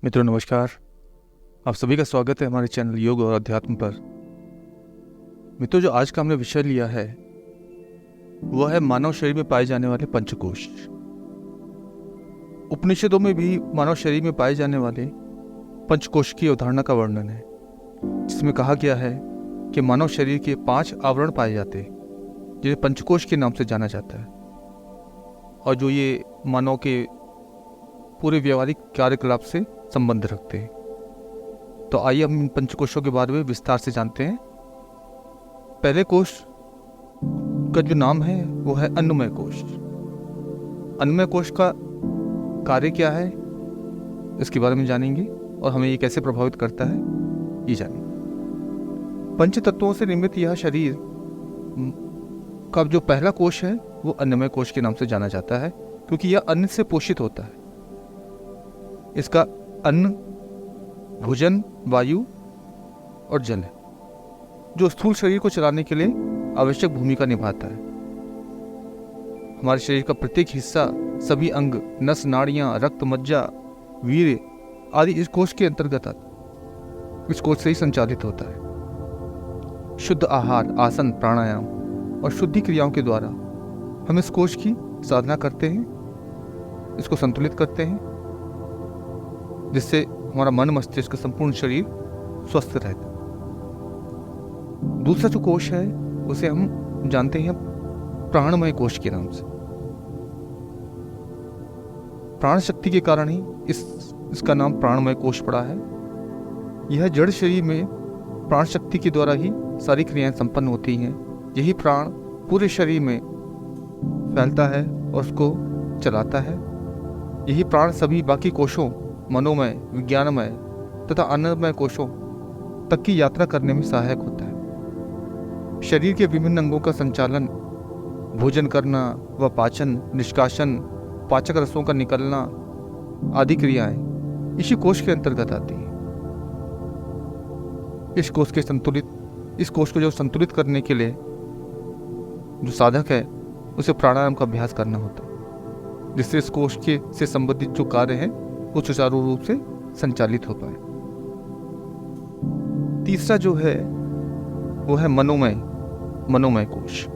मित्रों नमस्कार। आप सभी का स्वागत है हमारे चैनल योग और अध्यात्म पर। मित्रों, जो आज का हमने विषय लिया है वह है मानव शरीर में पाए जाने वाले पंचकोश। उपनिषदों में भी मानव शरीर में पाए जाने वाले पंचकोश की अवधारणा का वर्णन है, जिसमें कहा गया है कि मानव शरीर के 5 आवरण पाए जाते हैं जिन्हें पंचकोश के नाम से जाना जाता है, और जो ये मानव के पूरे व्यवहारिक कार्यकलाप से संबंध रखते हैं। तो आइए हम इन पंचकोशों के बारे में विस्तार से जानते हैं। पहले कोश का जो नाम है वो है अन्नमय कोश। अन्नमय कोश का कार्य क्या है, इसके बारे में जानेंगे, और हमें ये कैसे प्रभावित करता है ये जानेंगे। पंच तत्वों से निर्मित यह शरीर का जो पहला कोश है वो अन्नमय कोश के नाम से जाना जाता है, क्योंकि यह अन्न से पोषित होता है। इसका अन्न, भोजन, वायु और जल है, जो स्थूल शरीर को चलाने के लिए आवश्यक भूमिका निभाता है। हमारे शरीर का प्रत्येक हिस्सा, सभी अंग, नस, नाड़ियां, रक्त, मज्जा, वीर्य आदि इस कोश के अंतर्गत आते, इस कोश से ही संचालित होता है। शुद्ध आहार, आसन, प्राणायाम और शुद्धि क्रियाओं के द्वारा हम इस कोश की साधना करते हैं, इसको संतुलित करते हैं, जिससे हमारा मन, मस्तिष्क, संपूर्ण शरीर स्वस्थ रहता है। दूसरा जो कोश है उसे हम जानते हैं प्राणमय कोश के नाम से। प्राण शक्ति के कारण ही इसका नाम प्राणमय कोश पड़ा है। यह जड़ शरीर में प्राण शक्ति के द्वारा ही सारी क्रियाएं संपन्न होती हैं। यही प्राण पूरे शरीर में फैलता है और उसको चलाता है। यही प्राण सभी बाकी कोशों, मनोमय, विज्ञानमय तथा अन्नमय कोशों तक की यात्रा करने में सहायक होता है। शरीर के विभिन्न अंगों का संचालन, भोजन करना व पाचन, निष्कासन, पाचक रसों का निकलना आदि क्रियाएं इसी कोश के अंतर्गत आती हैं। इस कोश को जो संतुलित करने के लिए जो साधक है उसे प्राणायाम का अभ्यास करना होता है, जिससे इस कोश के से संबंधित जो कार्य हैं वो सुचारू रूप से संचालित हो पाए। तीसरा जो है वो है मनोमय कोश।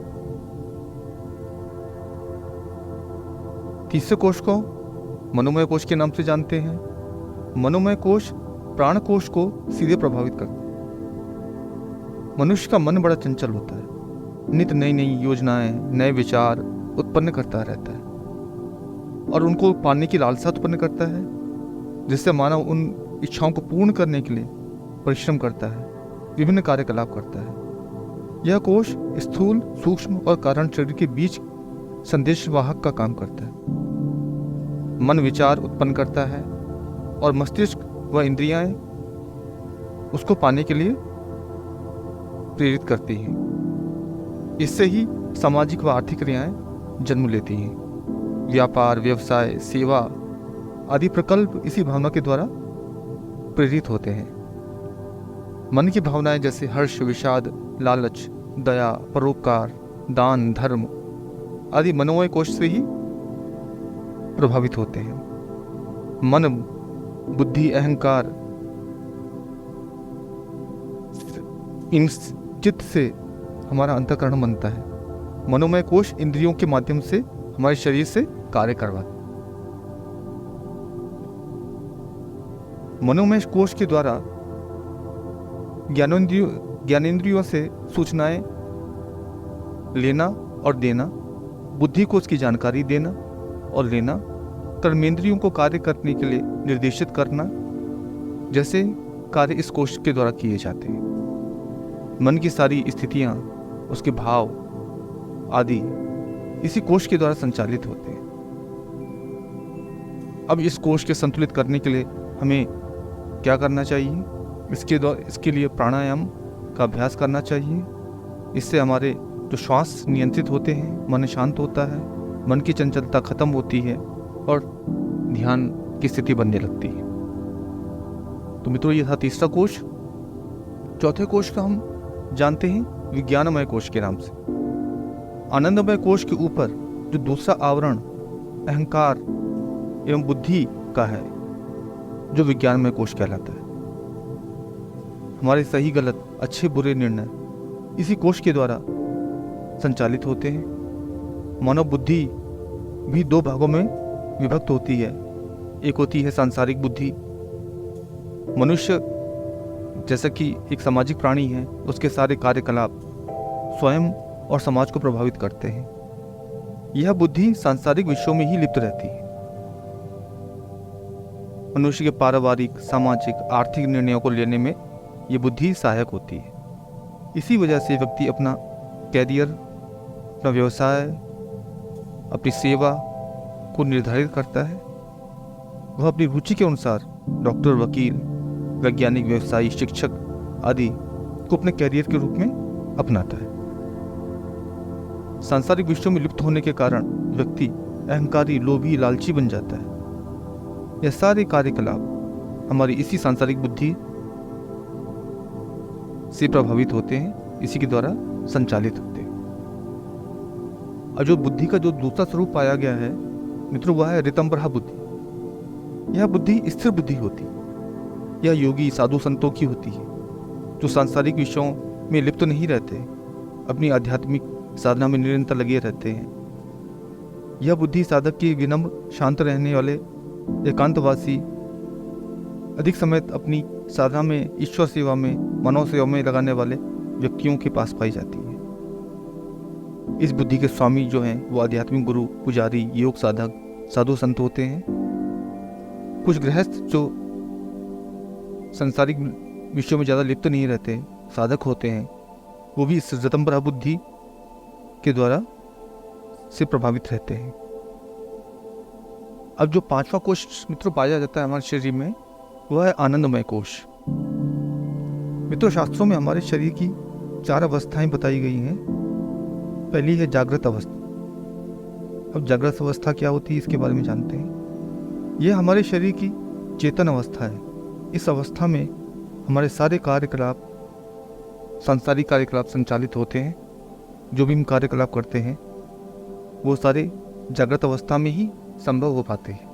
तीसरे कोश को मनोमय कोश के नाम से जानते हैं। मनोमय कोश प्राण कोश को सीधे प्रभावित करता है। मनुष्य का मन बड़ा चंचल होता है, नित नई नई योजनाएं, नए विचार उत्पन्न करता रहता है और उनको पाने की लालसा उत्पन्न करता है, जिससे मानव उन इच्छाओं को पूर्ण करने के लिए परिश्रम करता है, विभिन्न कार्यकलाप करता है। यह कोश स्थूल, सूक्ष्म और कारण शरीर के बीच संदेशवाहक का काम करता है। मन विचार उत्पन्न करता है और मस्तिष्क व इंद्रियां उसको पाने के लिए प्रेरित करती हैं। इससे ही सामाजिक व आर्थिक क्रियाएं जन्म लेती हैं। व्यापार, व्यवसाय, सेवा आदि प्रकल्प इसी भावना के द्वारा प्रेरित होते हैं। मन की भावनाएं जैसे हर्ष, विषाद, लालच, दया, परोपकार, दान, धर्म आदि मनोमय कोश से ही प्रभावित होते हैं। मन, बुद्धि, अहंकार इन चित्त से हमारा अंतःकरण बनता है। मनोमय कोश इंद्रियों के माध्यम से हमारे शरीर से कार्य करवाता है। मनोमय कोश के द्वारा ज्ञानेंद्रियों से सूचनाएं लेना और देना, बुद्धि को उसकी जानकारी देना और लेना, कर्मेंद्रियों को कार्य करने के लिए निर्देशित करना जैसे कार्य इस कोश के द्वारा किए जाते हैं। मन की सारी स्थितियां, उसके भाव आदि इसी कोश के द्वारा संचालित होते हैं। अब इस कोश के संतुलित करने के लिए हमें क्या करना चाहिए? इसके लिए प्राणायाम का अभ्यास करना चाहिए। इससे हमारे जो श्वास नियंत्रित होते हैं, मन शांत होता है, मन की चंचलता खत्म होती है और ध्यान की स्थिति बनने लगती है। तो मित्रों, ये था तीसरा कोश। चौथे कोश का हम जानते हैं विज्ञानमय कोश के नाम से। आनंदमय कोश के ऊपर जो दूसरा आवरण अहंकार एवं बुद्धि का है, जो विज्ञानमय कोश कहलाता है। हमारे सही गलत, अच्छे बुरे निर्णय इसी कोश के द्वारा संचालित होते हैं। मानव बुद्धि भी दो भागों में विभक्त होती है। एक होती है सांसारिक बुद्धि। मनुष्य जैसा कि एक सामाजिक प्राणी है, उसके सारे कार्यकलाप स्वयं और समाज को प्रभावित करते हैं। यह बुद्धि सांसारिक विषयों में ही लिप्त रहती है। मनुष्य के पारिवारिक, सामाजिक, आर्थिक निर्णयों को लेने में यह बुद्धि सहायक होती है। इसी वजह से व्यक्ति अपना कैरियर, अपना व्यवसाय, अपनी सेवा को निर्धारित करता है। वह अपनी रुचि के अनुसार डॉक्टर, वकील, वैज्ञानिक, व्यवसायी, शिक्षक आदि को अपने कैरियर के रूप में अपनाता है। सांसारिक विषयों में लिप्त होने के कारण व्यक्ति अहंकारी, लोभी, लालची बन जाता है। यह सारे कार्यकलाप हमारी इसी सांसारिक बुद्धि से प्रभावित होते हैं, इसी के द्वारा संचालित होते हैं। और जो बुद्धि का जो दूसरा स्वरूप पाया गया है मित्रों, वह है ऋतंबरा बुद्धि। यह बुद्धि स्थिर बुद्धि होती है। यह योगी, साधु, संतों की होती है, जो सांसारिक विषयों में लिप्त नहीं रहते, अपनी आध्यात्मिक साधना में निरंतर लगे रहते हैं। यह बुद्धि साधक की विनम्र, शांत रहने वाले, एकांतवासी, अधिक समय अपनी साधना में, ईश्वर सेवा में, मानव सेवा में लगाने वाले व्यक्तियों के पास पाई जाती है। इस बुद्धि के स्वामी जो हैं वो आध्यात्मिक गुरु, पुजारी, योग साधक, साधु संत होते हैं। कुछ गृहस्थ जो सांसारिक विषयों में ज़्यादा लिप्त नहीं रहते, साधक होते हैं, वो भी इस ऋतंबरा बुद्धि के द्वारा से प्रभावित रहते हैं। अब जो पांचवा कोश मित्रों पाया जाता है हमारे शरीर में, वह है आनंदमय कोश। मित्रों, शास्त्रों में हमारे शरीर की 4 अवस्थाएं बताई गई हैं। पहली है जागृत अवस्था। अब जागृत अवस्था क्या होती है, इसके बारे में जानते हैं। यह हमारे शरीर की चेतन अवस्था है। इस अवस्था में हमारे सारे कार्यकलाप, सांसारिक कार्यकलाप संचालित होते हैं। जो भी हम कार्यकलाप करते हैं वो सारे जागृत अवस्था में ही संभव हो पाते हैं।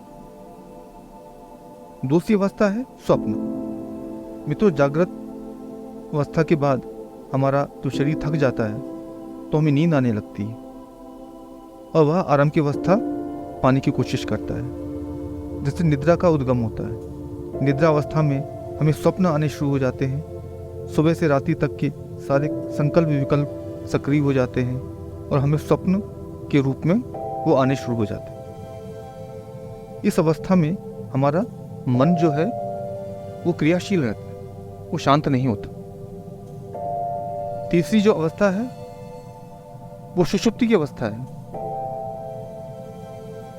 दूसरी अवस्था है स्वप्न। मित्रों, जागृत अवस्था के बाद हमारा जो शरीर थक जाता है तो हमें नींद आने लगती है और वह आराम की अवस्था पाने की कोशिश करता है, जिससे निद्रा का उद्गम होता है। निद्रा अवस्था में हमें स्वप्न आने शुरू हो जाते हैं। सुबह से रात्रि तक के सारे संकल्प विकल्प सक्रिय हो जाते हैं और हमें स्वप्न के रूप में वो आने शुरू हो जाते हैं। इस अवस्था में हमारा मन जो है वो क्रियाशील रहता है, वो शांत नहीं होता। तीसरी जो अवस्था है वो सुषुप्ति की अवस्था है।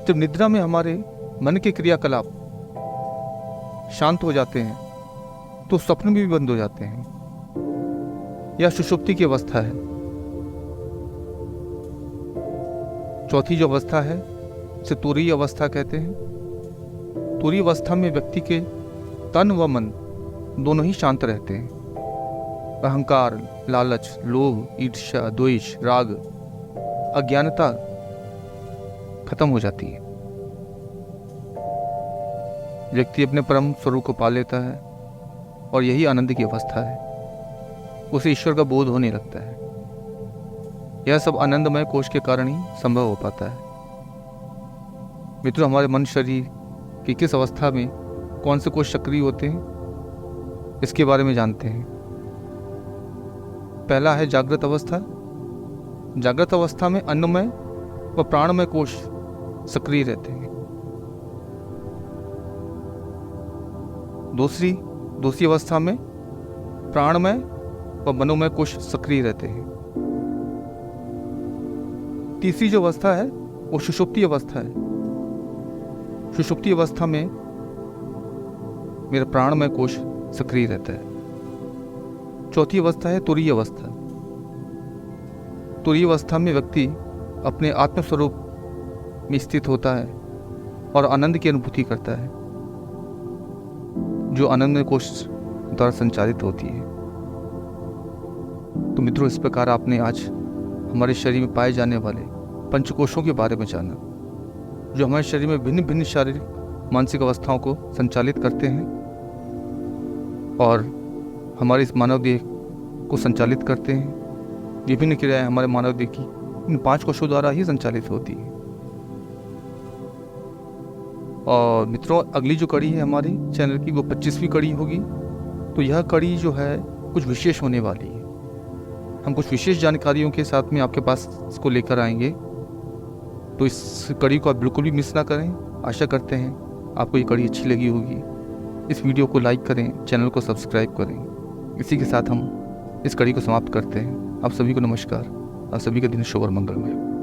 जब निद्रा में हमारे मन के क्रियाकलाप शांत हो जाते हैं तो स्वप्न भी बंद हो जाते हैं। यह सुषुप्ति की अवस्था है। चौथी जो अवस्था है उसे तुरीय अवस्था कहते हैं। तुरीय अवस्था में व्यक्ति के तन व मन दोनों ही शांत रहते हैं। अहंकार, लालच, लोभ, ईर्ष्या, द्वेष, राग, अज्ञानता खत्म हो जाती है। व्यक्ति अपने परम स्वरूप को पा लेता है और यही आनंद की अवस्था है। उसे ईश्वर का बोध होने लगता है। यह सब आनंदमय कोश के कारण ही संभव हो पाता है। मित्रों, हमारे मन शरीर की किस अवस्था में कौन से कोश सक्रिय होते हैं, इसके बारे में जानते हैं। पहला है जागृत अवस्था। जागृत अवस्था में अन्नमय व प्राणमय कोश सक्रिय रहते हैं। दूसरी अवस्था में प्राणमय व मनोमय कोश सक्रिय रहते हैं। तीसरी जो अवस्था है वो सुषुप्ति अवस्था है। सुषुप्ति अवस्था में मेरा प्राणमय कोश सक्रिय रहता है। चौथी अवस्था है तुरीय अवस्था। तुरीय अवस्था में व्यक्ति अपने आत्मस्वरूप में स्थित होता है और आनंद की अनुभूति करता है, जो आनंदमय कोश द्वारा संचालित होती है। तो मित्रों, इस प्रकार आपने आज हमारे शरीर में पाए जाने वाले पंचकोशों के बारे में जाना, जो हमारे शरीर में भिन्न भिन्न शारीरिक मानसिक अवस्थाओं को संचालित करते हैं और हमारे इस मानव देह को संचालित करते हैं। विभिन्न क्रियाएं हमारे मानव देह की इन 5 कोशों द्वारा ही संचालित होती हैं। और मित्रों, अगली जो कड़ी है हमारी चैनल की वो 25वीं कड़ी होगी। तो यह कड़ी जो है कुछ विशेष होने वाली है। हम कुछ विशेष जानकारियों के साथ में आपके पास इसको लेकर आएंगे, तो इस कड़ी को आप बिल्कुल भी मिस ना करें। आशा करते हैं आपको ये कड़ी अच्छी लगी होगी। इस वीडियो को लाइक करें, चैनल को सब्सक्राइब करें। इसी के साथ हम इस कड़ी को समाप्त करते हैं। आप सभी को नमस्कार। आप सभी का दिन शुभ और मंगलमय हो।